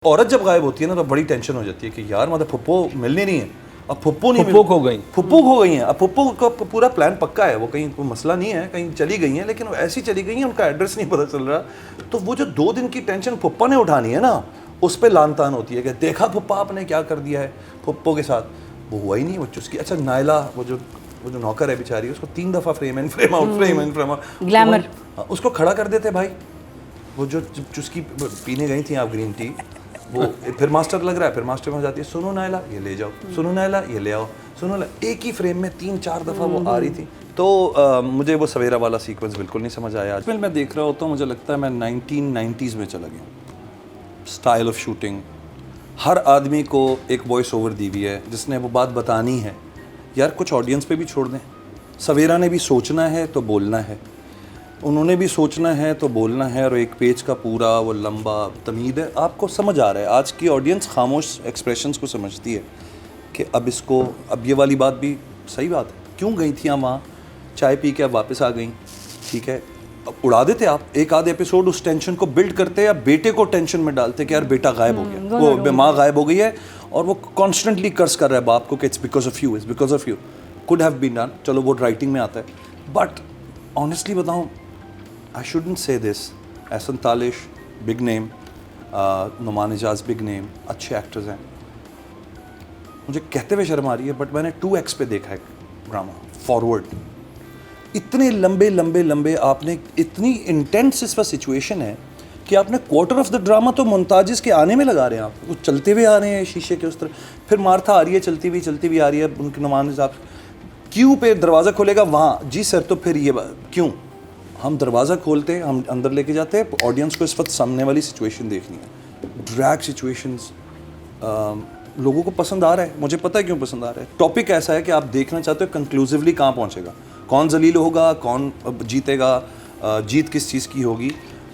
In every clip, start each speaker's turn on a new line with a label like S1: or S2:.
S1: औरत जब गायब होती है ना तो बड़ी टेंशन हो जाती है कि यार मतलब फुप्पो मिलने नहीं है। अब फुप्पो नहीं
S2: फुप्पो खो गई,
S1: फुप्पो खो गई हैं। अब फुप्पो का पूरा प्लान पक्का है, वो कहीं कोई मसला नहीं है, कहीं चली गई हैं, लेकिन ऐसी चली गई हैं उनका एड्रेस नहीं पता चल रहा। तो वो जो 2 दिन की टेंशन फुप्पा ने उठानी है ना, उस पर लान तान होती है कि देखा फुप्पा आपने क्या कर दिया है फुप्पो के साथ। वो हुआ ही नहीं, वो चुस्की। अच्छा नायला वो जो नौकर है बेचारी, उसको 3 दफ़ा frame in frame out frame in frame out
S3: glamour,
S1: उसको खड़ा कर देते भाई। वो जो चुस्की पीने गई थी आप ग्रीन टी, वो फिर मास्टर लग रहा है, फिर मास्टर में जाती है सुनो नायला ये ले जाओ, सुनो नायला ये ले आओ, सुनो एक ही फ्रेम में 3-4 दफ़ा वो आ रही थी। तो मुझे वो सवेरा वाला सीक्वेंस बिल्कुल नहीं समझ आया। आज मैं देख रहा होता हूँ, मुझे लगता है मैं 1990s में चला गया। स्टाइल ऑफ शूटिंग, हर आदमी को एक वॉइस ओवर दी हुई है जिसने वो बात बतानी है। यार कुछ ऑडियंस पे भी छोड़ दें। सवेरा ने भी सोचना है तो बोलना है, उन्होंने भी सोचना है तो बोलना है, और एक पेज का पूरा वो लंबा तमीद है। आपको समझ आ रहा है, आज की ऑडियंस खामोश एक्सप्रेशंस को समझती है कि अब ये वाली बात भी सही बात है, क्यों गई थी वहाँ, चाय पी के अब वापस आ गई, ठीक है। अब उड़ा देते आप एक आध एपिसोड, उस टेंशन को बिल्ड करते या बेटे को टेंशन में डालते कि यार बेटा गायब हो गया, वो माँ गायब हो गई है, और वो कॉन्स्टेंटली कर्स कर रहा है बाप को कि it's because of you, it's because of you, could have been done. चलो वो राइटिंग में आता है, बट ऑनेस्टली बताऊँ, I shouldn't say this. Ehsan Talish big name, Noman Ijaz big name, अच्छे एक्टर्स हैं। मुझे कहते हुए शर्म आ रही है, बट मैंने 2x पे देखा है ड्रामा फॉरवर्ड। इतने लंबे लंबे लंबे, आपने इतनी इंटेंस इस पर सिचुएशन है कि आपने क्वार्टर ऑफ द ड्रामा तो मुमताज़ के आने में लगा रहे हैं। आप वो चलते हुए आ रहे हैं शीशे के उस तरफ, फिर मार्था आ रही है चलती हुई आ रही है, उनके नुमान इजाज़ क्यों पे दरवाज़ा खोलेगा वहाँ, जी सर, तो फिर ये क्यों हम दरवाज़ा खोलते हैं, हम अंदर लेके जाते हैं। ऑडियंस को इस वक्त सामने वाली सिचुएशन देखनी है, ड्रैग सिचुएशंस। लोगों को पसंद आ रहा है, मुझे पता है क्यों पसंद आ रहा है। टॉपिक ऐसा है कि आप देखना चाहते हो कंक्लूसिवली कहाँ पहुँचेगा, कौन जलील होगा, कौन जीतेगा, जीत किस चीज़ की होगी।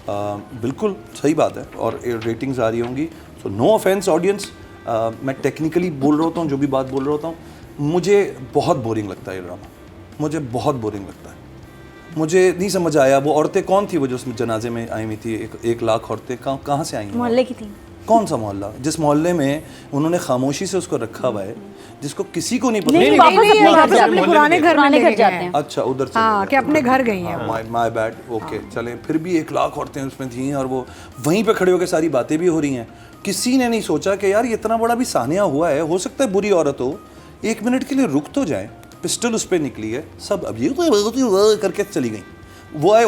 S1: बिल्कुल सही बात है, और रेटिंग्स आ रही होंगी। सो नो ऑफेंस ऑडियंस, मैं टेक्निकली बोल रहा होता हूँ, जो भी बात बोल रहा होता हूँ, मुझे बहुत बोरिंग लगता है ये ड्रामा, मुझे बहुत बोरिंग लगता है। मुझे नहीं समझ आया वो औरतें कौन थी, वो जो उसमें जनाजे में आई हुई थी, 1 लाख औरतें कहाँ से आई हैं?
S3: मोहल्ले की थी।
S1: कौन सा मोहल्ला, जिस मोहल्ले में उन्होंने खामोशी से उसको रखा हुआ है, जिसको किसी को नहीं पता।
S3: नहीं, वापस अपने पुराने घर जाते हैं।
S1: अच्छा उधर से,
S3: हाँ, कि अपने घर गई हैं।
S1: माय बैड, ओके चलें। फिर भी 1 लाख औरतें उसमें थी, और वो वहीं पे खड़े होकर सारी बातें भी हो रही हैं। किसी ने नहीं सोचा कि यार इतना बड़ा भी सानिया हुआ है, हो सकता है बुरी औरत हो, 1 मिनट के लिए रुक तो जाए। पिस्टल उस पर निकली है, सब अब ये करके चली गई, वो आए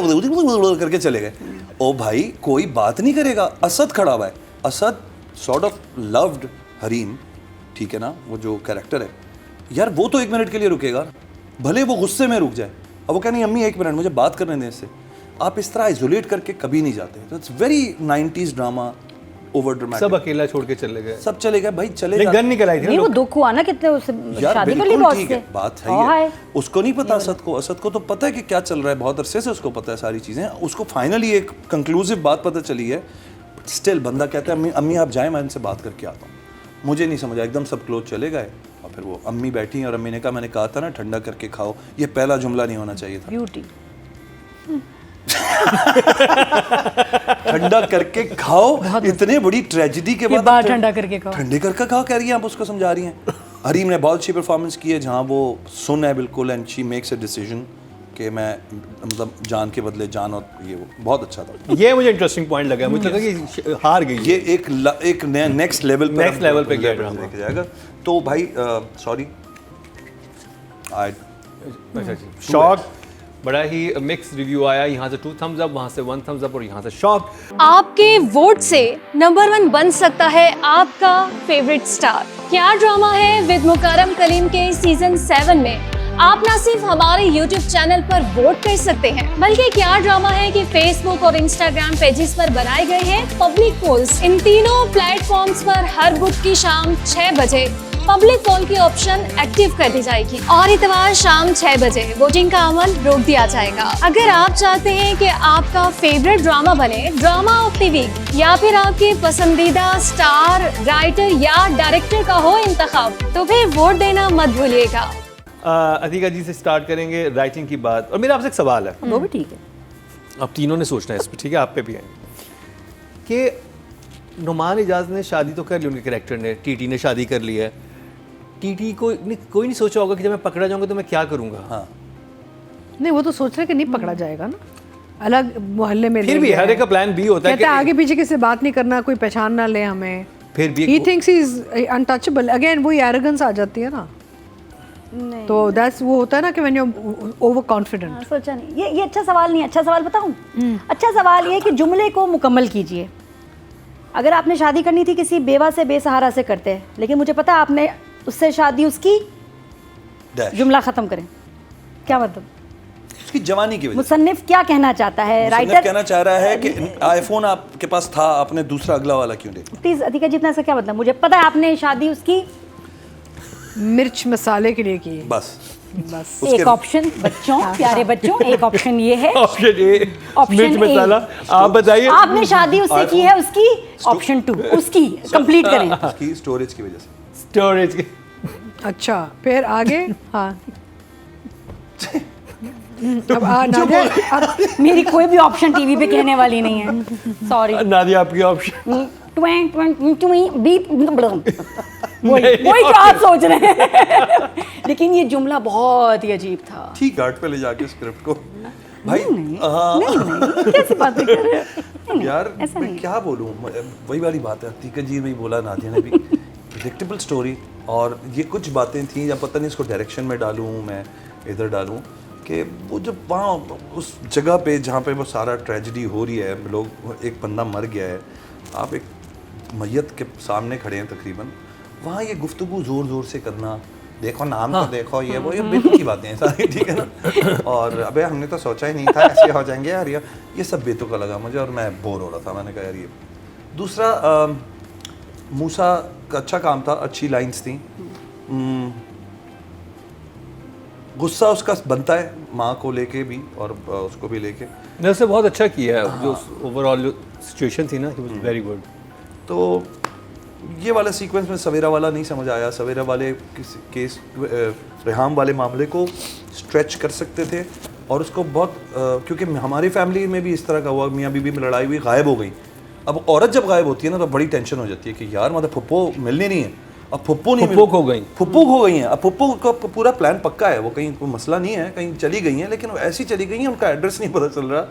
S1: करके चले गए। ओ भाई कोई बात नहीं करेगा। असद खड़ा हुआ है, Asad sort of loved Hareem, ठीक है ना, वो जो कैरेक्टर है यार, वो तो 1 मिनट के लिए रुकेगा, भले वो गुस्से में रुक जाए। अब वो कह नहीं अम्मी 1 मिनट मुझे बात करने दें इससे। आप इस तरह आइसोलेट करके कभी नहीं जाते। तो it's very 90s drama, over dramatic.
S2: सब अकेला छोड़ के चले गए,
S1: सब चले गए भाई, चले
S2: गए। गन निकल आई थी,
S3: नहीं वो दुख हुआ ना कितने, उससे शादी कर ली बॉस से।
S1: बात है, उसको नहीं पता असद को तो पता है कि क्या चल रहा है, बहुत अरसे से उसको पता है सारी चीज़ें। उसको फाइनली एक कंक्लूसिव बात पता चली है, स्टिल बंदा कहता है अम्मी आप जाएं, मैं इनसे बात करके आता हूँ। मुझे नहीं समझा, एकदम सब क्लोज चले गए, और फिर वो अम्मी बैठी और अम्मी ने कहा मैंने कहा था ना ठंडा करके खाओ। ये पहला जुमला नहीं होना चाहिए था,
S3: ब्यूटी
S1: ठंडा करके खाओ। इतने बड़ी ट्रेजेडी के बाद
S3: ठंडा करके खाओ,
S1: ठंडे करके खाओ कह रही हैं, आप उसको समझा रही हैं। हरीम ने बहुत अच्छी परफॉर्मेंस की है, जहाँ वो सुन है बिल्कुल, and she makes a decision कि मैं मतलब जान के बदले जान, और ये वो बहुत अच्छा था।
S2: ये मुझे इंटरेस्टिंग पॉइंट लगा, मुझे लगा कि हार गई,
S1: ये एक नेक्स्ट लेवल पे
S2: गया
S1: लेके जाएगा। तो भाई सॉरी,
S2: शॉक, बड़ा ही मिक्स रिव्यू आया। यहाँ से 2 thumbs up, वहाँ से 1 thumbs up, और यहाँ से शॉक।
S4: आपके वोट से नंबर 1 बन सकता है आपका फेवरेट स्टार। क्या ड्रामा है विद मुकर्रम कलीम के सीजन 7 में आप न सिर्फ हमारे YouTube चैनल पर वोट कर सकते हैं, बल्कि क्या ड्रामा है कि Facebook और Instagram पेजेस पर बनाए गए हैं पब्लिक पोल्स। इन तीनों प्लेटफॉर्म्स पर हर बुध की शाम 6 बजे पब्लिक पोल की ऑप्शन एक्टिव कर दी जाएगी, और इतवार शाम 6 बजे वोटिंग का अमल रोक दिया जाएगा। अगर आप चाहते हैं कि आपका फेवरेट ड्रामा बने ड्रामा ऑफ द वीक, या फिर आपके पसंदीदा स्टार, राइटर या डायरेक्टर का हो इंतखाब, तो फिर वोट देना मत भूलिएगा।
S2: अतिका जी से स्टार्ट करेंगे राइटिंग की बात, और मेरा आपसे एक सवाल है।
S3: वो भी ठीक है,
S2: अब तीनों ने सोचना है इस पर, ठीक है, आप पे भी है कि नुमान इजाज ने शादी तो कर ली, उनके कैरेक्टर ने, टीटी ने शादी कर ली है। टीटी को कोई नहीं सोचा होगा कि जब मैं पकड़ा जाऊंगा तो मैं क्या करूंगा।
S1: हाँ
S3: नहीं, वो तो सोच रहे कि नहीं पकड़ा जाएगा ना, अलग मोहल्ले में
S2: फिर
S3: ले
S2: भी
S3: गया
S2: हर
S3: है।
S2: एक का प्लान बी होता है
S3: कहता है
S2: कि
S3: आगे पीछे किसी से बात नहीं करना, कोई पहचान ना ले हमें।
S2: फिर भी
S3: he thinks he is untouchable. Again वही एरोगेंस आ जाती है ना,
S4: नहीं,
S3: तो दैट्स वो होता है ना कि व्हेन यू ओवर कॉन्फिडेंट।
S5: सोचा नहीं। ये अच्छा सवाल नहीं, अच्छा सवाल बताऊं। अच्छा सवाल ये है कि जुमले को मुकम्मल कीजिए। अगर आपने शादी करनी थी किसी बेवा से, बेसहारा से करते, लेकिन मुझे पता है आपने उससे शादी उसकी,
S1: डैश
S5: जुमला खत्म करें। क्या मतलब?
S1: उसकी जवानी की वजह से।
S5: मुसन्निफ क्या कहना चाहता है?
S1: मुसन्निफ
S5: राइटर
S1: कहना चाह रहा है कि आईफोन आपके पास था, आपने दूसरा अगला वाला क्यों ले?
S5: प्लीज अतिका जी, इतना सा क्या मतलब? मुझे पता है आपने शादी उसकी,
S3: मिर्च मसाले के लिए की
S1: बस
S3: बस।
S1: उसके-
S5: एक ऑप्शन बच्चों, प्यारे बच्चों, एक ऑप्शन ये है।
S2: ऑप्शन ए
S5: ऑप्शन
S2: मिर्च
S5: ए।
S2: मसाला। आप बताइए।
S5: आपने शादी उससे की है उसकी, ऑप्शन 2 उसकी, कंप्लीट करें।
S1: उसकी स्टोरेज की वजह से।
S2: स्टोरेज के
S3: अच्छा फिर आगे। हाँ अब नादिया, अब
S5: मेरी कोई भी ऑप्शन टीवी पे कहने वाली नहीं है, सॉरी।
S2: नादिया आपकी ऑप्शन।
S5: वही जो आप सोच रहे हैं। लेकिन ये जुमला बहुत ही अजीब था।
S1: ठीक गार्ड पे ले जाके स्क्रिप्ट को भाई। हाँ
S5: नहीं, कैसी बातें कर रहे हैं?
S1: यार
S5: ऐसा
S1: मैं
S5: नहीं।
S1: क्या बोलूँ, वही वाली बात है, अतीका जी ने भी बोला, नादिया ने भी, प्रेडिक्टेबल स्टोरी। और ये कुछ बातें थी, या पता नहीं इसको डायरेक्शन में डालूँ मैं इधर डालूँ, कि वो जब वहाँ उस जगह पे जहाँ पे वो सारा ट्रेजेडी हो रही है, लोग, एक बंदा मर गया है, आप एक मैयत के सामने खड़े हैं तकरीबन, वहाँ ये गुफ्तगू ज़ोर ज़ोर से करना, देखो नाम तो देखो, ये वो, ये बेतुकी की बातें हैं सारी, ठीक है ना। और अबे हमने तो सोचा ही नहीं था ऐसे हो जाएंगे यार, ये सब बेतुका लगा मुझे, और मैं बोर हो रहा था। मैंने कहा यार ये। दूसरा मूसा का अच्छा काम था, अच्छी लाइंस थी। गुस्सा उसका बनता है माँ को लेके भी और उसको भी लेके।
S2: ने उसने बहुत अच्छा किया है, जो ओवरऑल सिचुएशन थी ना, ही वाज वेरी गुड।
S1: तो ये वाला सीक्वेंस में सवेरा वाला नहीं समझ आया। सवेरा वाले किसी केस रेहाम वाले मामले को स्ट्रेच कर सकते थे, और उसको बहुत क्योंकि हमारी फैमिली में भी इस तरह का हुआ, मियाँ बीबी में लड़ाई हुई, गायब हो गई। अब औरत जब गायब होती है ना तो बड़ी टेंशन हो जाती है कि यार मतलब फुप्पो मिलनी नहीं है, अब फुप्पो नहीं
S2: फुप्पो खो गई।
S1: फुप्पो खो गई हैं। अब फुप्पो का पूरा प्लान पक्का है, वो कहीं कोई मसला नहीं है, कहीं चली गई हैं, लेकिन वो ऐसी चली गई हैं, उनका एड्रेस नहीं पता चल रहा।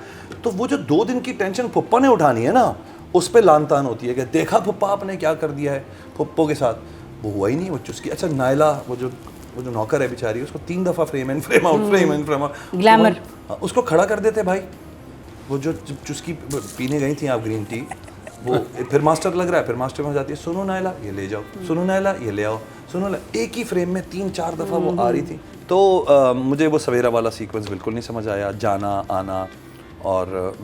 S1: तो वो जो 2 दिन की टेंशन फुप्पा ने उठानी है ना, उस पर लान तान होती है कि देखा फुप्पा आपने क्या कर दिया है फुप्पो के साथ। वो हुआ ही नहीं, वो चुस्की। अच्छा नायला, वो जो नौकर है बेचारी, उसको 3 दफ़ा frame in frame out, frame in frame out,
S5: glamour.
S1: उसको खड़ा कर देते भाई। वो जो चुस्की पीने गई थी आप ग्रीन टी, वो फिर मास्टर लग रहा है, फिर मास्टर में जाती है, सुनो नायला ये ले जाओ, सुनो नायला ये ले आओ, सुनो एक ही फ्रेम में 3-4 दफ़ा वो आ रही थी। तो मुझे वो सवेरा वाला सीक्वेंस बिल्कुल नहीं समझ आया, जाना आना। और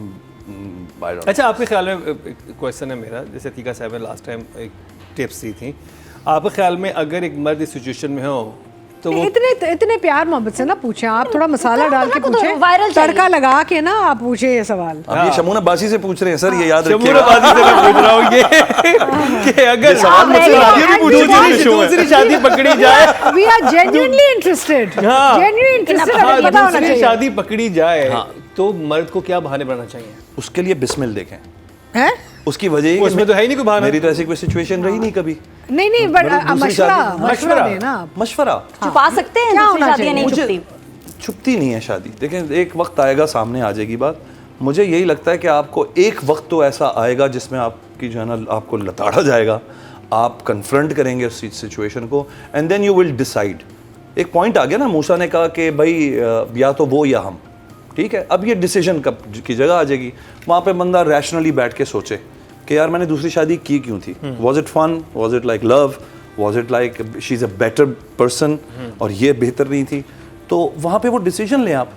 S2: अच्छा, आपके ख्याल में क्वेश्चन है मेरा, जैसे अतीका साहब ने लास्ट टाइम एक टिप्स दी थी, आपके ख्याल में अगर एक मर्द इस सिचुएशन में हो तो वो
S3: इतने प्यार मोहब्बत से ना पूछे आप, थोड़ा मसाला डाल के
S5: तो
S3: पूछे,
S5: वायरल
S3: तड़का लगा के ना आप पूछे ये सवाल।
S1: अब ये शमूना बासी से पूछ रहे हैं सर, ये याद रखिएगा।
S2: शमूनाबादी से मैं पूछ रहा हूँ ये कि अगर
S1: सवाल मुझसे
S3: आगे भी पूछो।
S2: दूसरी शादी पकड़ी जाए,
S3: वी आर जेन्युइनली इंटरेस्टेड,
S2: हाँ।
S3: जेन्युइनली इंटरेस्टेड,
S2: हाँ,
S3: हमें पता होना
S2: दूसरी
S3: चाहिए।
S2: शादी पकड़ी जाए तो मर्द को क्या बहाने बनाना चाहिए?
S1: उसके लिए बिस्मिल देखें,
S3: हैं?
S1: उसकी वजह ये कि
S2: उसमें तो है ही नहीं कोई बहाना।
S1: मेरी तो ऐसी कोई सिचुएशन रही नहीं कभी।
S3: नहीं बट
S1: मतलब दूसरी
S3: मशवरा
S1: शादी-
S3: मशवरा देना आप।
S1: मशवरा
S5: छुपा सकते हैं,
S3: क्या
S5: दूसरी
S3: होना
S5: शादियां नहीं
S1: मुझे
S5: छुपती।
S1: छुपती नहीं है शादी। देखें एक वक्त आएगा, सामने आ जाएगी बात। मुझे यही लगता है कि आपको एक वक्त तो ऐसा आएगा जिसमें आपकी जो है ना, आपको लताड़ा जाएगा, आप कन्फ्रंट करेंगे उस सिचुएशन को, and then you will decide. एक पॉइंट आ गया ना, मूसा ने कहा कि भाई या तो वो या हम, ठीक है। अब ये डिसीजन कब की जगह आ जाएगी, वहाँ पे बंदा रैशनली बैठ के सोचे कि यार मैंने दूसरी शादी की क्यों थी, was it fun, was it like love, was it like she is a better person, और ये बेहतर नहीं थी। तो वहाँ पे वो डिसीजन लें आप,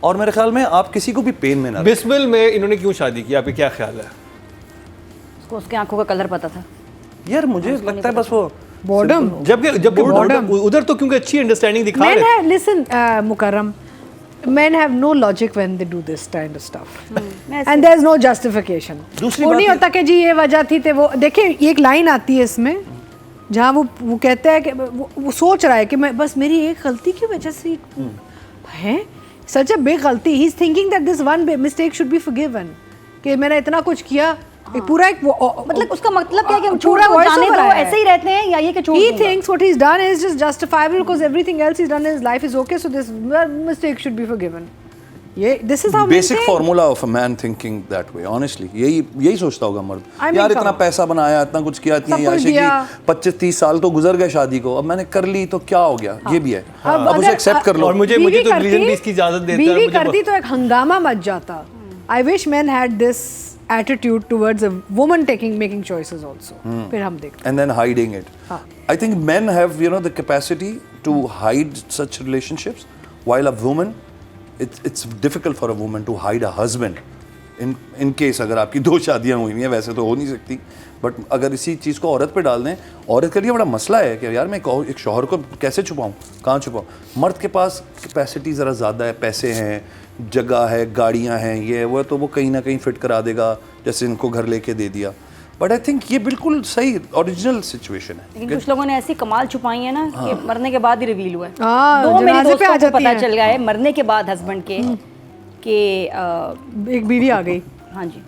S1: और मेरे ख्याल में आप किसी को भी पेन में ना रखें।
S2: बिस्मिल में इन्होंने क्यों शादी की, आपके क्या ख्याल है?
S5: उसको उसके आंखों का कलर पता था।
S1: यार मुझे लगता है बस वो
S3: बॉर्डम
S2: जबकि उधर तो क्योंकि अच्छी अंडरस्टैंडिंग दिखा
S3: men
S2: रहे
S3: have listen Mukarram, men have no logic when they do this kind of stuff and there's no justification।
S1: दूसरी
S3: वो
S1: बात
S3: नहीं
S1: ये-
S3: होता कि जी ये वजह थी, तो वो देखिए एक लाइन आती है इसमें जहाँ वो कहता है कि वो सोच रहा है कि मैं बस मेरी एक गलती की वजह से है, सच अ बिग गलती, he is thinking that this one mistake should be forgiven, कि मैंने इतना कुछ किया एक पूरा एक
S5: मतलब उसका मतलब क्या है कि हम
S3: पूरा
S5: छोड़
S3: voice
S5: जाने
S3: over
S5: दो
S3: आया है।
S5: ऐसे ही रहते हैं या ये कि छोड़
S3: he
S5: दूंगा?
S3: thinks what he's done is just justifiable because everything else he's done in his life is okay, so this mistake should be forgiven. this is how men
S1: basic
S3: think.
S1: Formula of a man thinking that way honestly यही सोचता होगा मर्द
S3: I mean,
S1: यार
S3: come
S1: इतना
S3: on.
S1: पैसा बनाया इतना कुछ किया इतनी
S3: सब कुछ
S1: याशी
S3: दिया।
S1: की 25-30 साल तो गुजर गए शादी को अब मैंने कर ली तो क्या हो गया ये भी है अब उसे
S3: अगर-
S1: एक्सेप्ट कर लो
S2: और मुझे
S3: बीवी
S2: तो
S3: करती-
S2: रिलीजन भी इसकी इजाजत देता है
S3: बीवी
S2: मुझे
S3: करती तो एक हंगामा मच जाता. I wish men had this attitude towards a woman making choices also. फिर हम देखते
S1: and then hiding it.
S3: हाँ.
S1: I think men have the capacity to hide such relationships, while a woman, it's difficult for a woman to hide a husband. In case अगर आपकी 2 शादियाँ हुई हैं वैसे तो हो नहीं सकती बट अगर इसी चीज़ को औरत पे डाल दें औरत के लिए बड़ा मसला है कि यार मैं एक शौहर को कैसे छुपाऊँ कहाँ छुपाऊँ. मर्द के पास कैपेसिटी ज़रा ज़्यादा है पैसे हैं जगह है गाड़ियाँ हैं ये वो तो वो कहीं ना कहीं फिट करा देगा जैसे इनको घर लेके दे दिया. बट आई थिंक ये बिल्कुल सही ओरिजिनल सिचुएशन है.
S5: लेकिन कुछ लोगों ने ऐसी कमाल छुपाई है ना कि मरने के बाद ही रिवील हुआ है.
S3: हाँ,
S5: 2 मेरे
S3: जनाजे पे आ
S5: दोस्तों को
S3: जाती
S5: पता
S3: हैं.
S5: चल गया है मरने के बाद हस्बैंड के कि
S3: एक बीवी आ गई.
S5: हाँ जी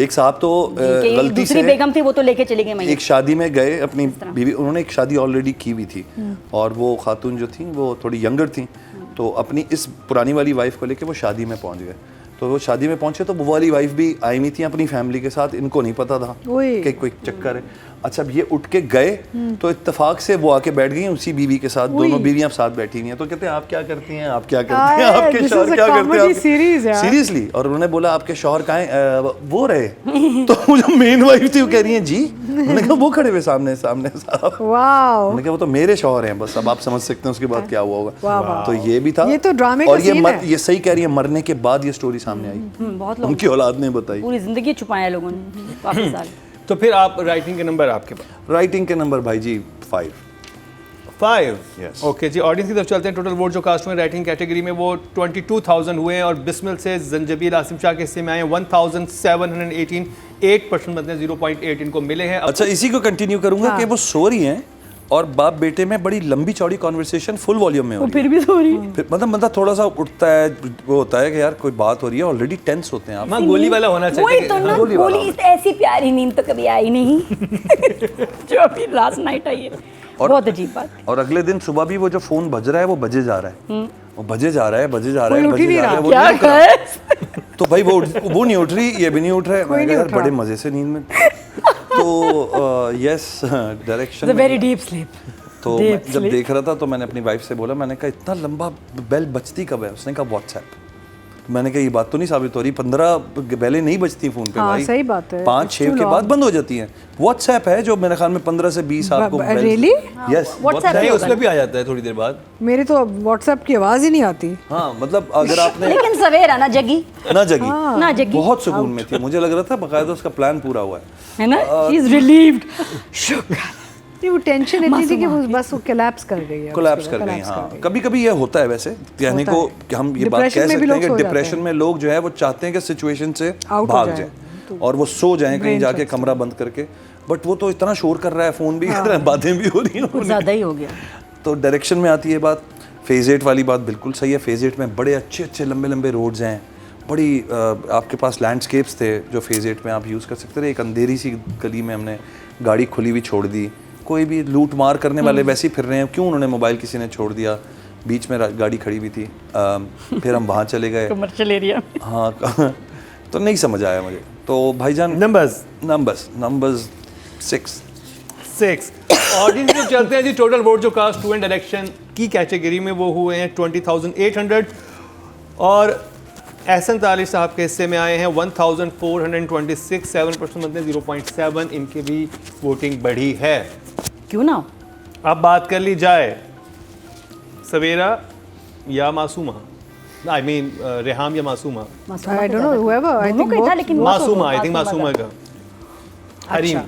S1: एक साहब तो
S5: कि
S1: गलती
S5: दूसरी
S1: से
S5: बेगम थी वो तो लेके चली गई मैं
S1: एक शादी में गए अपनी बीवी उन्होंने एक शादी ऑलरेडी की हुई थी और वो खातून जो थी वो थोड़ी यंगर थी तो अपनी इस पुरानी वाली वाइफ को लेके वो शादी में पहुंच गए. तो वो शादी में पहुंचे तो वो वाली वाइफ भी आई हुई थी अपनी फैमिली के साथ इनको नहीं पता था
S3: ओए।
S1: कि कोई चक्कर है. अच्छा अब ये उठ के गए तो इत्तेफाक से वो आके बैठ गई उसी बीवी के साथ दोनों बीवियां साथ बैठी हुई हैं तो कहते हैं आप क्या करती हैं आप क्या करती हैं
S3: आए,
S1: आपके
S3: this
S1: शौहर
S3: is a
S1: क्या करते
S3: comedy series
S1: हैं
S3: यार.
S1: सीरियसली. और उन्होंने बोला आपके शौहर कहाँ हैं वो रहे तो जो मेन वाइफ थी वो कह रही हैं जी उन्होंने कहा वो खड़े हुए सामने साहब
S3: वाओ.
S1: मैंने कहा वो तो मेरे शौहर हैं बस अब आप समझ सकते हैं उसके बाद क्या हुआ
S3: वाह,
S1: होगा.
S3: वाह.
S1: तो ये भी था
S3: ये तो ड्रामे का
S1: और ये
S3: सीन है.
S1: ये सही कह रही है मरने के बाद ये स्टोरी सामने आई
S5: बहुत लोग
S1: उनकी औलाद ने बताई.
S5: पूरी जिंदगी छुपाया लोगों ने काफी साल.
S2: तो फिर आप राइटिंग के नंबर आपके पास
S1: राइटिंग के नंबर भाई जी 5.
S2: 5.
S1: Yes.
S2: ओके जी ऑडियंस की तरफ चलते हैं. टोटल वोट जो कास्ट हुए राइटिंग कैटेगरी में वो 22,000 हुए हैं और बिस्मिल से जंजबील आसिम शाह के हिस्से में आए हैं 1,718. 8% मतलब 0.8 इनको मिले हैं.
S1: अच्छा इसी को कंटिन्यू करूंगा कि वो सो रही हैं और बाप बेटे में बड़ी लंबी चौड़ी कॉन्वर्सेशन फुल वॉल्यूम में हो रही है.
S3: फिर भी सॉरी.
S1: मतलब बंदा थोड़ा सा उठता है वो होता है कि यार कोई बात हो रही है ऑलरेडी टेंस होते हैं आप.
S2: हाँ गोली वाला होना चाहिए.
S5: वही तो ना गोली ऐसी प्यारी नींद तो कभी आई नहीं जो अभी लास्ट नाइट आई है. बहुत अजीब बात.
S1: और अगले दिन सुबह भी वो जो फोन बज रहा है वो बजे जा रहा है वो बजे जा रहा है
S3: कोई उठ ही नहीं रहा.
S1: वो नहीं उठ रहा. तो भाई वो नहीं उठ रही ये भी नहीं उठ रहा है. मैंने कहा यार बड़े मजे से नींद में. तो yes direction
S5: very deep sleep.
S1: तो मैं जब देख रहा था तो मैंने अपनी वाइफ से बोला मैंने कहा इतना लंबा बेल बजती कब है. उसने कहा व्हाट्सएप. मैंने कहा ये बात तो नहीं साबित हो रही 15 बेलें नहीं बजती फोन पे
S3: हाँ,
S1: भाई.
S3: सही बात है.
S1: 5-6 के बाद बंद हो जाती हैं. व्हाट्सएप है जो मेरे ख्याल में 15 से 20 आपको
S3: really?
S1: यस
S2: नहीं उसमें भी आ जाता है थोड़ी देर बाद.
S3: मेरी तो व्हाट्सएप की आवाज ही नहीं आती.
S1: हाँ मतलब अगर आपने
S5: लेकिन सवेरा ना जगी
S1: ना जगी
S5: ना जगी
S1: बहुत सुकून में थी. मुझे लग रहा था बकायदा उसका प्लान पूरा हुआ
S5: है ना. She is relieved. शुक्र.
S3: नहीं वो टेंशन इतनी थी कि वो बस वो कोलैप्स कर गई है.
S1: कोलैप्स कर गई. हाँ कभी कभी ये होता है वैसे कहने को कि हम ये बात कह सकते हैं कि डिप्रेशन में लोग जो है वो चाहते हैं कि सिचुएशन से भाग जाए और वो सो जाएं कहीं जाके कमरा बंद करके. बट वो तो इतना शोर कर रहा है फोन भी कर रहा है बातें भी हो रही हैं.
S5: ज्यादा ही हो गया.
S1: तो डायरेक्शन में आती है बात. फेज 8 वाली बात बिल्कुल सही है. फेज 8 में बड़े अच्छे अच्छे लंबे लंबे रोड्स हैं. बड़ी आपके पास लैंडस्केप्स थे जो फेज 8 में आप यूज़ कर सकते थे. एक अंधेरी सी गली में हमने गाड़ी खुली हुई छोड़ दी. कोई भी लूट मार करने वाले वैसे ही फिर रहे हैं. क्यों उन्होंने मोबाइल किसी ने छोड़ दिया बीच में गाड़ी खड़ी हुई थी. फिर हम वहाँ चले गए
S5: कमर्शियल एरिया.
S1: हाँ तो नहीं समझ आया मुझे. तो भाईजान नंबर्स 6.
S2: ऑडियंस में चलते हैं जी. टोटल वोट जो कास्ट हुए डायरेक्शन की कैटेगरी में वो हुए हैं 20,800 और एहसन तालिब साहब के हिस्से में आए हैं 1,426. 7% मतलब 0.7 इनकी भी वोटिंग बढ़ी है.
S5: क्यों ना.
S2: अब बात कर ली जाए सवेरा या मासूमा. आई मीन रेहाम या Masuma.
S3: I don't know whoever. I think
S5: दोनों का ही था,
S3: both.
S5: लेकिन
S2: मासूमा आई थिंक मासूमा का. हरीम